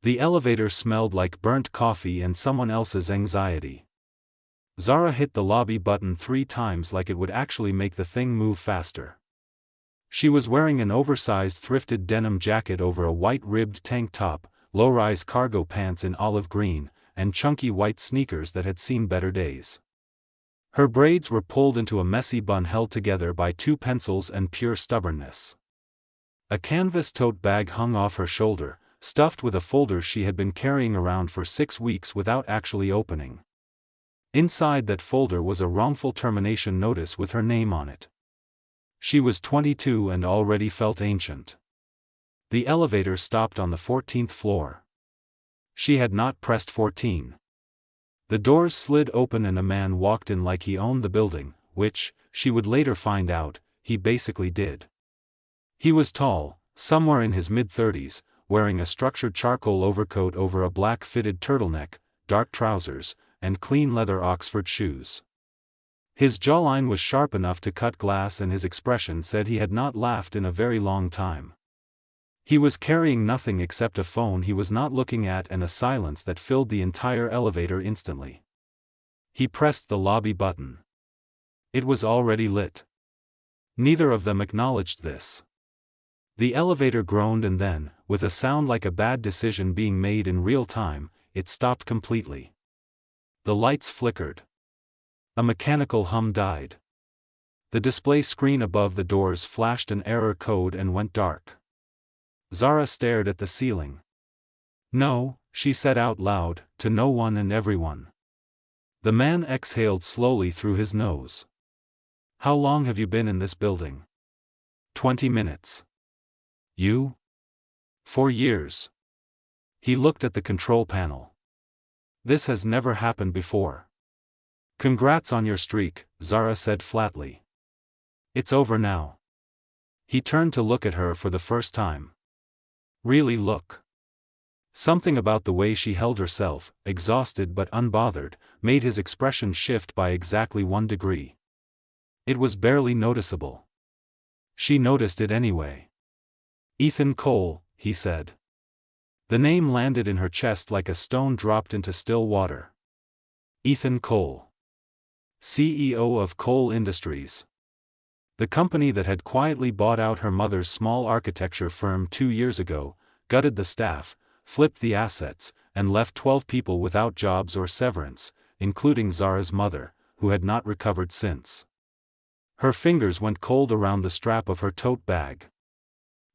The elevator smelled like burnt coffee and someone else's anxiety. Zara hit the lobby button 3 times like it would actually make the thing move faster. She was wearing an oversized thrifted denim jacket over a white-ribbed tank top, low-rise cargo pants in olive green, and chunky white sneakers that had seen better days. Her braids were pulled into a messy bun held together by 2 pencils and pure stubbornness. A canvas tote bag hung off her shoulder, stuffed with a folder she had been carrying around for 6 weeks without actually opening. Inside that folder was a wrongful termination notice with her name on it. She was 22 and already felt ancient. The elevator stopped on the 14th floor. She had not pressed 14. The doors slid open and a man walked in like he owned the building, which, she would later find out, he basically did. He was tall, somewhere in his mid-30s, wearing a structured charcoal overcoat over a black fitted turtleneck, dark trousers, and clean leather Oxford shoes. His jawline was sharp enough to cut glass and his expression said he had not laughed in a very long time. He was carrying nothing except a phone he was not looking at and a silence that filled the entire elevator instantly. He pressed the lobby button. It was already lit. Neither of them acknowledged this. The elevator groaned and then, with a sound like a bad decision being made in real time, it stopped completely. The lights flickered. A mechanical hum died. The display screen above the doors flashed an error code and went dark. Zara stared at the ceiling. "No," she said out loud, to no one and everyone. The man exhaled slowly through his nose. "How long have you been in this building?" 20 minutes. "You?" 4 years. He looked at the control panel. "This has never happened before." "Congrats on your streak," Zara said flatly. "It's over now." He turned to look at her for the first time. Really look. Something about the way she held herself, exhausted but unbothered, made his expression shift by exactly 1 degree. It was barely noticeable. She noticed it anyway. "Ethan Cole," he said. The name landed in her chest like a stone dropped into still water. Ethan Cole. CEO of Cole Industries. The company that had quietly bought out her mother's small architecture firm 2 years ago, gutted the staff, flipped the assets, and left 12 people without jobs or severance, including Zara's mother, who had not recovered since. Her fingers went cold around the strap of her tote bag.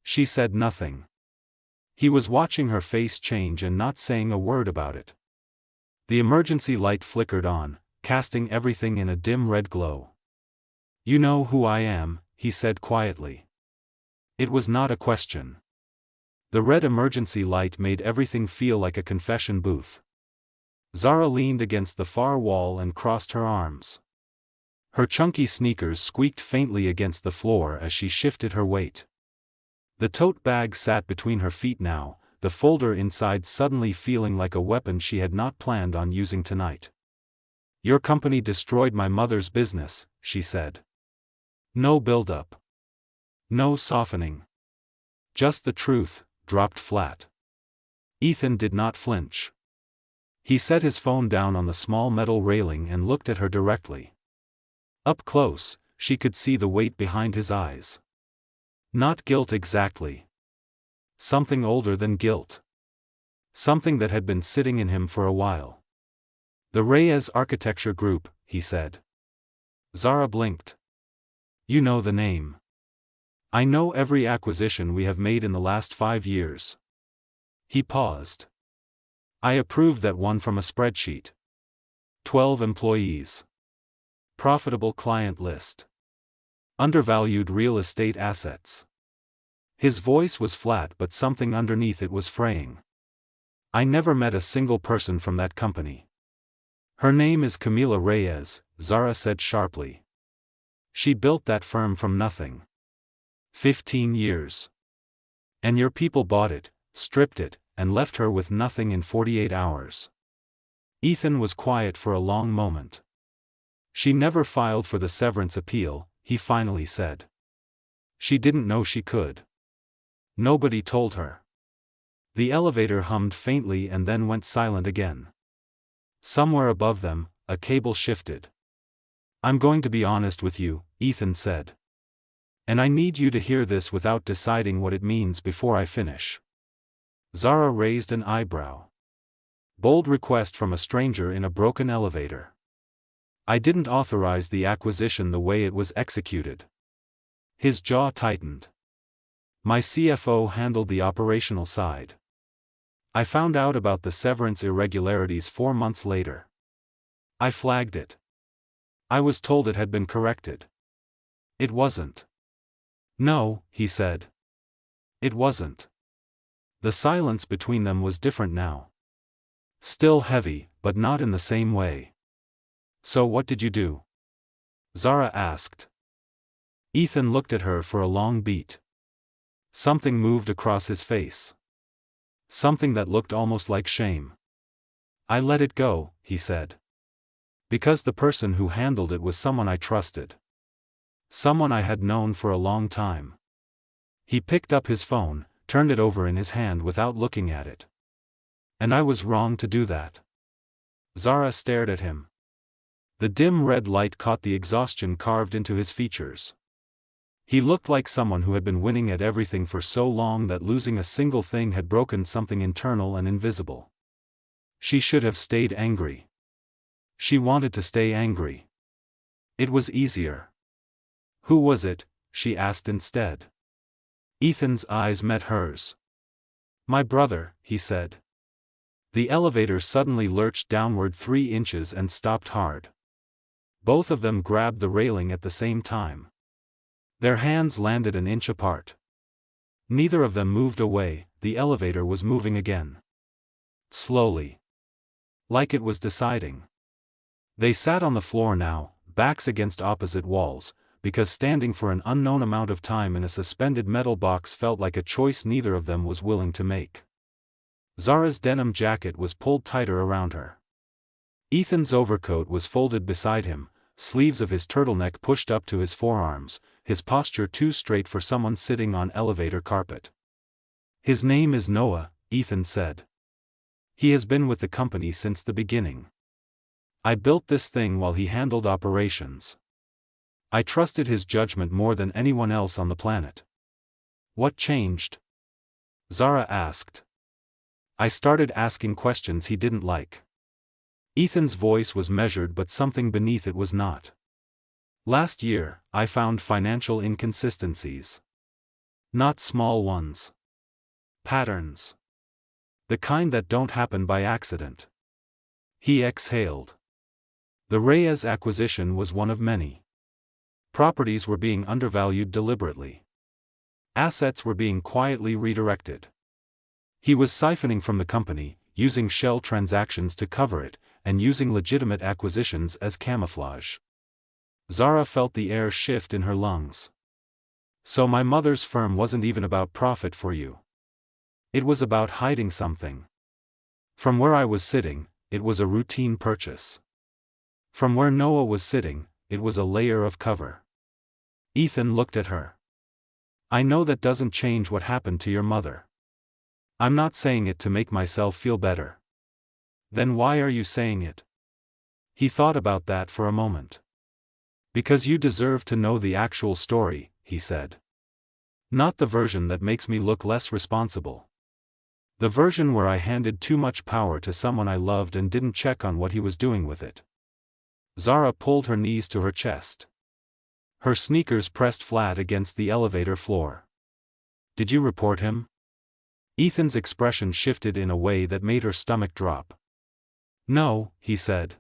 She said nothing. He was watching her face change and not saying a word about it. The emergency light flickered on, casting everything in a dim red glow. "You know who I am," he said quietly. It was not a question. The red emergency light made everything feel like a confession booth. Zara leaned against the far wall and crossed her arms. Her chunky sneakers squeaked faintly against the floor as she shifted her weight. The tote bag sat between her feet now, the folder inside suddenly feeling like a weapon she had not planned on using tonight. "Your company destroyed my mother's business," she said. No build-up. No softening. Just the truth, dropped flat. Ethan did not flinch. He set his phone down on the small metal railing and looked at her directly. Up close, she could see the weight behind his eyes. Not guilt exactly. Something older than guilt. Something that had been sitting in him for a while. "The Reyes Architecture Group," he said. Zara blinked. "You know the name." "I know every acquisition we have made in the last 5 years." He paused. "I approved that one from a spreadsheet. 12 employees. Profitable client list. Undervalued real estate assets." His voice was flat but something underneath it was fraying. "I never met a single person from that company." "Her name is Camila Reyes," Zara said sharply. "She built that firm from nothing. 15 years. And your people bought it, stripped it, and left her with nothing in 48 hours." Ethan was quiet for a long moment. "She never filed for the severance appeal," he finally said. "She didn't know she could. Nobody told her." The elevator hummed faintly and then went silent again. Somewhere above them, a cable shifted. "I'm going to be honest with you," Ethan said. "And I need you to hear this without deciding what it means before I finish." Zara raised an eyebrow. Bold request from a stranger in a broken elevator. "I didn't authorize the acquisition the way it was executed." His jaw tightened. "My CFO handled the operational side. I found out about the severance irregularities 4 months later. I flagged it. I was told it had been corrected. It wasn't." "No," he said. "It wasn't." The silence between them was different now. Still heavy, but not in the same way. "So what did you do?" Zara asked. Ethan looked at her for a long beat. Something moved across his face. Something that looked almost like shame. "I let it go," he said. "Because the person who handled it was someone I trusted. Someone I had known for a long time." He picked up his phone, turned it over in his hand without looking at it. "And I was wrong to do that." Zara stared at him. The dim red light caught the exhaustion carved into his features. He looked like someone who had been winning at everything for so long that losing a single thing had broken something internal and invisible. She should have stayed angry. She wanted to stay angry. It was easier. "Who was it?" she asked instead. Ethan's eyes met hers. "My brother," he said. The elevator suddenly lurched downward 3 inches and stopped hard. Both of them grabbed the railing at the same time. Their hands landed an inch apart. Neither of them moved away, the elevator was moving again. Slowly. Like it was deciding. They sat on the floor now, backs against opposite walls, because standing for an unknown amount of time in a suspended metal box felt like a choice neither of them was willing to make. Zara's denim jacket was pulled tighter around her. Ethan's overcoat was folded beside him, sleeves of his turtleneck pushed up to his forearms, his posture too straight for someone sitting on elevator carpet. "His name is Noah," Ethan said. "He has been with the company since the beginning. I built this thing while he handled operations. I trusted his judgment more than anyone else on the planet." "What changed?" Zara asked. "I started asking questions he didn't like." Ethan's voice was measured but something beneath it was not. "Last year, I found financial inconsistencies. Not small ones. Patterns. The kind that don't happen by accident." He exhaled. The Reyes acquisition was one of many. Properties were being undervalued deliberately. Assets were being quietly redirected. He was siphoning from the company, using shell transactions to cover it, and using legitimate acquisitions as camouflage. Zara felt the air shift in her lungs. "So my mother's firm wasn't even about profit for you. It was about hiding something." From where I was sitting, it was a routine purchase. From where Noah was sitting, it was a layer of cover. Ethan looked at her. "I know that doesn't change what happened to your mother. I'm not saying it to make myself feel better." "Then why are you saying it?" He thought about that for a moment. "Because you deserve to know the actual story," he said. "Not the version that makes me look less responsible. The version where I handed too much power to someone I loved and didn't check on what he was doing with it." Zara pulled her knees to her chest. Her sneakers pressed flat against the elevator floor. "Did you report him?" Ethan's expression shifted in a way that made her stomach drop. "No," he said.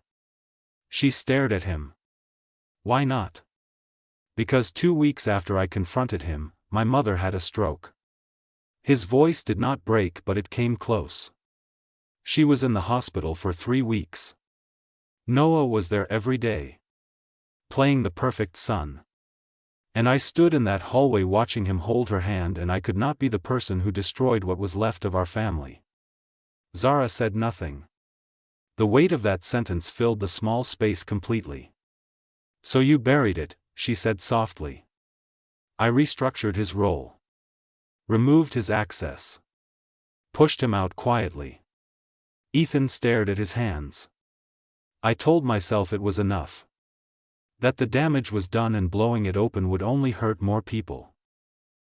She stared at him. "Why not?" "Because 2 weeks after I confronted him, my mother had a stroke." His voice did not break but it came close. "She was in the hospital for 3 weeks. Noah was there every day. Playing the perfect son. And I stood in that hallway watching him hold her hand and I could not be the person who destroyed what was left of our family." Zara said nothing. The weight of that sentence filled the small space completely. "So you buried it," she said softly. "I restructured his role. Removed his access. pushed him out quietly. Ethan stared at his hands. I told myself it was enough. That the damage was done and blowing it open would only hurt more people.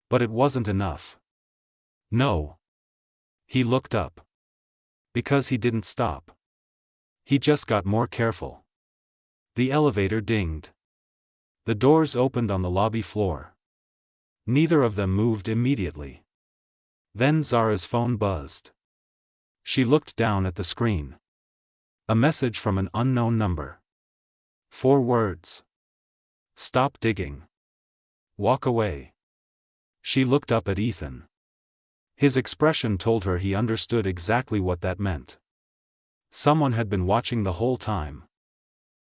But it wasn't enough. No. He looked up. Because he didn't stop. He just got more careful. The elevator dinged. The doors opened on the lobby floor. Neither of them moved immediately. Then Zara's phone buzzed. She looked down at the screen. A message from an unknown number. 4 words. Stop digging. Walk away. She looked up at Ethan. His expression told her he understood exactly what that meant. Someone had been watching the whole time.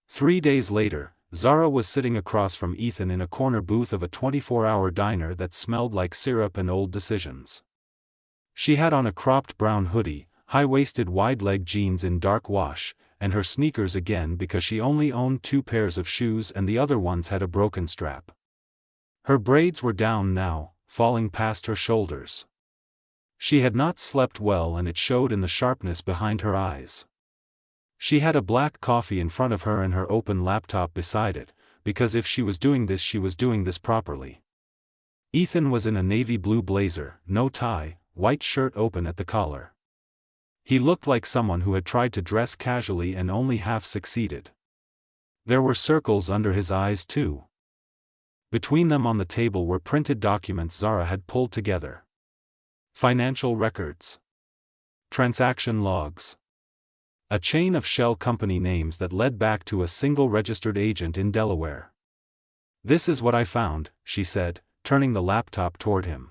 3 days later, Zara was sitting across from Ethan in a corner booth of a 24-hour diner that smelled like syrup and old decisions. She had on a cropped brown hoodie, high-waisted wide-leg jeans in dark wash, and her sneakers again because she only owned 2 pairs of shoes and the other ones had a broken strap. Her braids were down now, falling past her shoulders. She had not slept well and it showed in the sharpness behind her eyes. She had a black coffee in front of her and her open laptop beside it, because if she was doing this properly. Ethan was in a navy blue blazer, no tie, white shirt open at the collar. He looked like someone who had tried to dress casually and only half succeeded. There were circles under his eyes too. Between them on the table were printed documents Zara had pulled together. Financial records. Transaction logs. A chain of shell company names that led back to a single registered agent in Delaware. This is what I found, she said, turning the laptop toward him.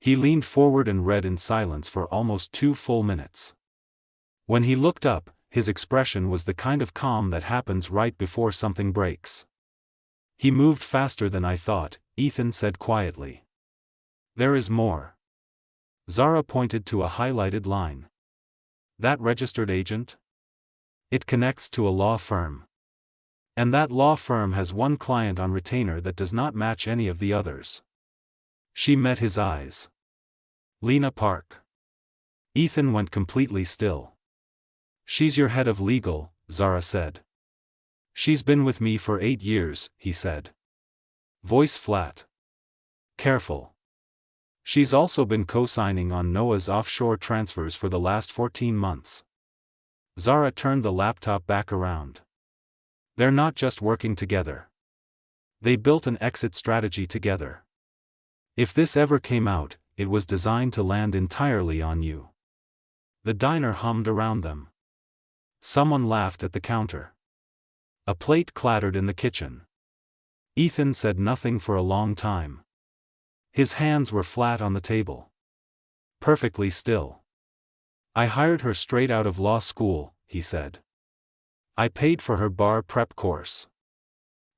He leaned forward and read in silence for almost 2 full minutes. When he looked up, his expression was the kind of calm that happens right before something breaks. He moved faster than I thought, Ethan said quietly. There is more. Zara pointed to a highlighted line. That registered agent? It connects to a law firm. And that law firm has one client on retainer that does not match any of the others. She met his eyes. Lena Park. Ethan went completely still. She's your head of legal, Zara said. She's been with me for 8 years, he said. Voice flat. Careful. She's also been co-signing on Noah's offshore transfers for the last 14 months. Zara turned the laptop back around. They're not just working together. They built an exit strategy together. If this ever came out, it was designed to land entirely on you. The diner hummed around them. Someone laughed at the counter. A plate clattered in the kitchen. Ethan said nothing for a long time. His hands were flat on the table. Perfectly still. I hired her straight out of law school, he said. I paid for her bar prep course.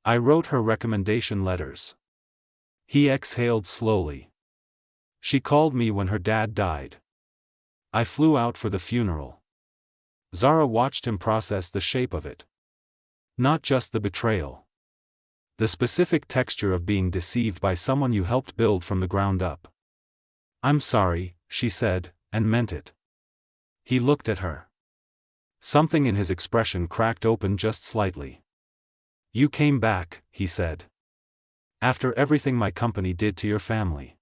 I wrote her recommendation letters. He exhaled slowly. She called me when her dad died. I flew out for the funeral. Zara watched him process the shape of it. Not just the betrayal. The specific texture of being deceived by someone you helped build from the ground up. I'm sorry, she said, and meant it. He looked at her. Something in his expression cracked open just slightly. You came back, he said. After everything my company did to your family.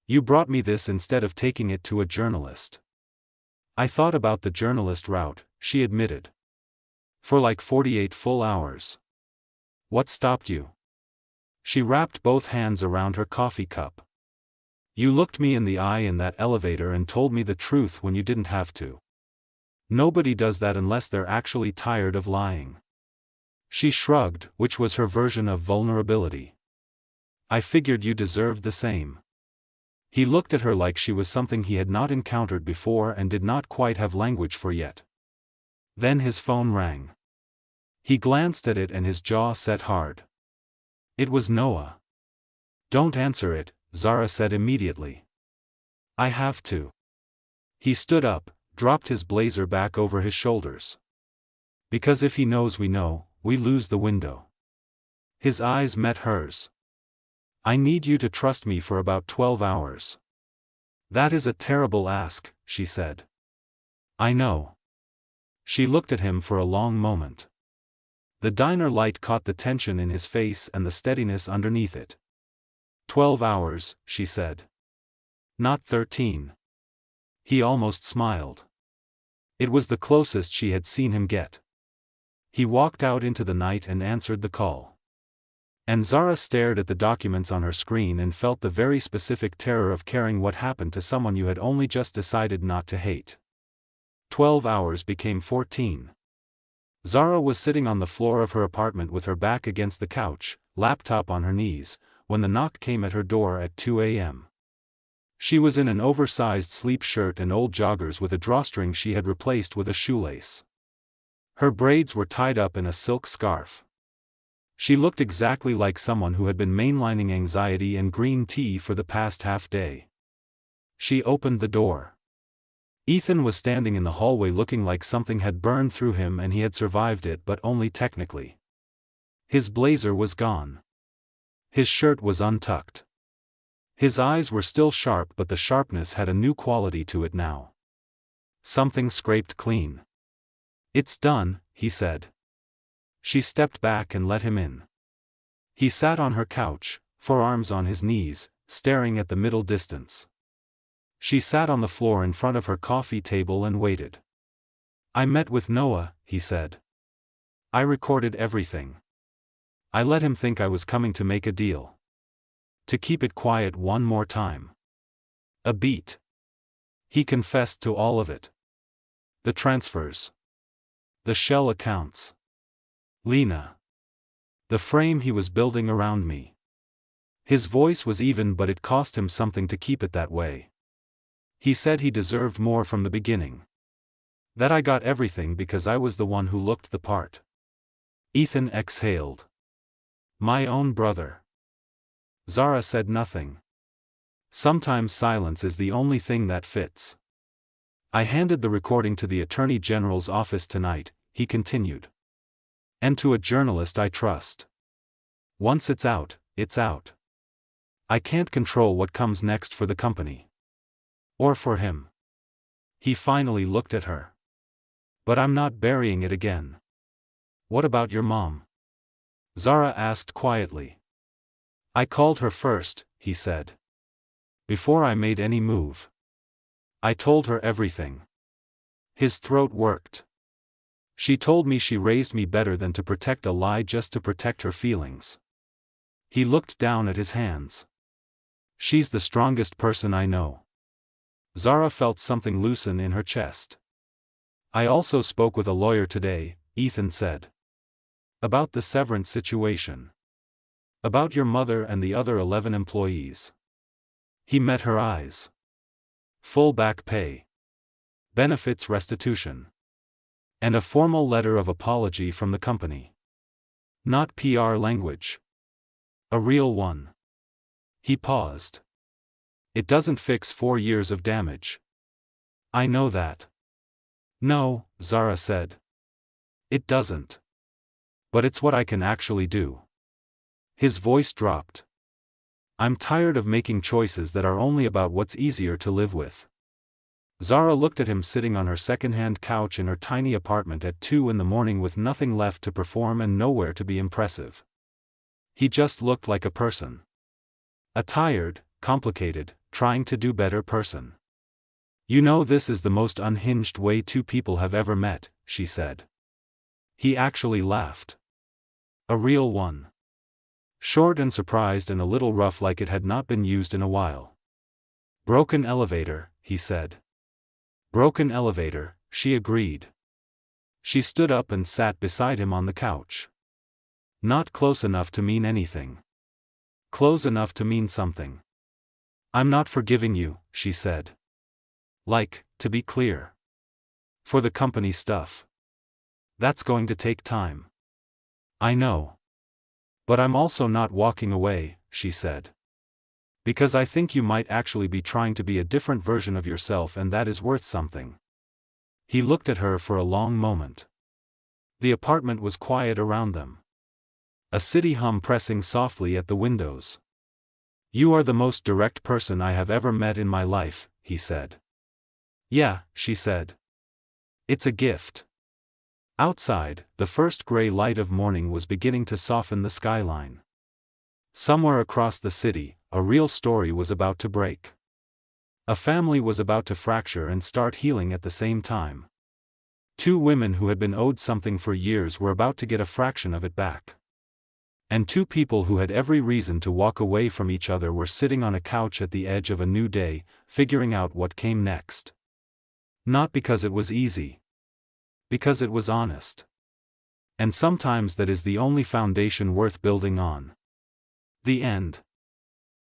You brought me this instead of taking it to a journalist. I thought about the journalist route, she admitted. For like 48 full hours. What stopped you? She wrapped both hands around her coffee cup. You looked me in the eye in that elevator and told me the truth when you didn't have to. Nobody does that unless they're actually tired of lying. She shrugged, which was her version of vulnerability. I figured you deserved the same. He looked at her like she was something he had not encountered before and did not quite have language for yet. Then his phone rang. He glanced at it and his jaw set hard. It was Noah. Don't answer it, Zara said immediately. I have to. He stood up, dropped his blazer back over his shoulders. Because if he knows we know, we lose the window. His eyes met hers. I need you to trust me for about 12 hours. That is a terrible ask, she said. I know. She looked at him for a long moment. The diner light caught the tension in his face and the steadiness underneath it. 12 hours, she said. Not 13. He almost smiled. It was the closest she had seen him get. He walked out into the night and answered the call. And Zara stared at the documents on her screen and felt the very specific terror of caring what happened to someone you had only just decided not to hate. 12 hours became 14. Zara was sitting on the floor of her apartment with her back against the couch, laptop on her knees, when the knock came at her door at 2 a.m. She was in an oversized sleep shirt and old joggers with a drawstring she had replaced with a shoelace. Her braids were tied up in a silk scarf. She looked exactly like someone who had been mainlining anxiety and green tea for the past half day. She opened the door. Ethan was standing in the hallway looking like something had burned through him and he had survived it, but only technically. His blazer was gone. His shirt was untucked. His eyes were still sharp, but the sharpness had a new quality to it now. Something scraped clean. "It's done," he said. She stepped back and let him in. He sat on her couch, forearms on his knees, staring at the middle distance. She sat on the floor in front of her coffee table and waited. "I met with Noah," he said. "I recorded everything. I let him think I was coming to make a deal. To keep it quiet one more time. A beat. He confessed to all of it. The transfers. The shell accounts. Lena. The frame he was building around me." His voice was even, but it cost him something to keep it that way. He said he deserved more from the beginning. That I got everything because I was the one who looked the part. Ethan exhaled. "My own brother." Zara said nothing. Sometimes silence is the only thing that fits. "I handed the recording to the Attorney General's office tonight," he continued. "And to a journalist I trust. Once it's out, it's out. I can't control what comes next for the company. Or for him." He finally looked at her. "But I'm not burying it again." "What about your mom?" Zara asked quietly. "I called her first," he said. "Before I made any move. I told her everything." His throat worked. "She told me she raised me better than to protect a lie just to protect her feelings." He looked down at his hands. "She's the strongest person I know." Zara felt something loosen in her chest. "I also spoke with a lawyer today," Ethan said. "About the severance situation. About your mother and the other 11 employees." He met her eyes. "Full back pay. Benefits restitution. And a formal letter of apology from the company. Not PR language. A real one." He paused. "It doesn't fix 4 years of damage." "I know that." "No," Zara said. "It doesn't. But it's what I can actually do." His voice dropped. "I'm tired of making choices that are only about what's easier to live with." Zara looked at him sitting on her second-hand couch in her tiny apartment at 2 in the morning with nothing left to perform and nowhere to be impressive. He just looked like a person. A tired, complicated, trying to do better person. "You know, this is the most unhinged way 2 people have ever met," she said. He actually laughed. "A real one. Short and surprised and a little rough, like it had not been used in a while." "Broken elevator," he said. "Broken elevator," she agreed. She stood up and sat beside him on the couch. "Not close enough to mean anything. Close enough to mean something." "I'm not forgiving you," she said. "Like, to be clear. For the company stuff. That's going to take time." "I know. But I'm also not walking away," she said. "Because I think you might actually be trying to be a different version of yourself, and that is worth something." He looked at her for a long moment. The apartment was quiet around them. A city hum pressing softly at the windows. "You are the most direct person I have ever met in my life," he said. Yeah, she said. It's a gift. Outside, the first gray light of morning was beginning to soften the skyline. Somewhere across the city, a real story was about to break. A family was about to fracture and start healing at the same time. Two women who had been owed something for years were about to get a fraction of it back. And two people who had every reason to walk away from each other were sitting on a couch at the edge of a new day, figuring out what came next. Not because it was easy. Because it was honest. And sometimes that is the only foundation worth building on. The end.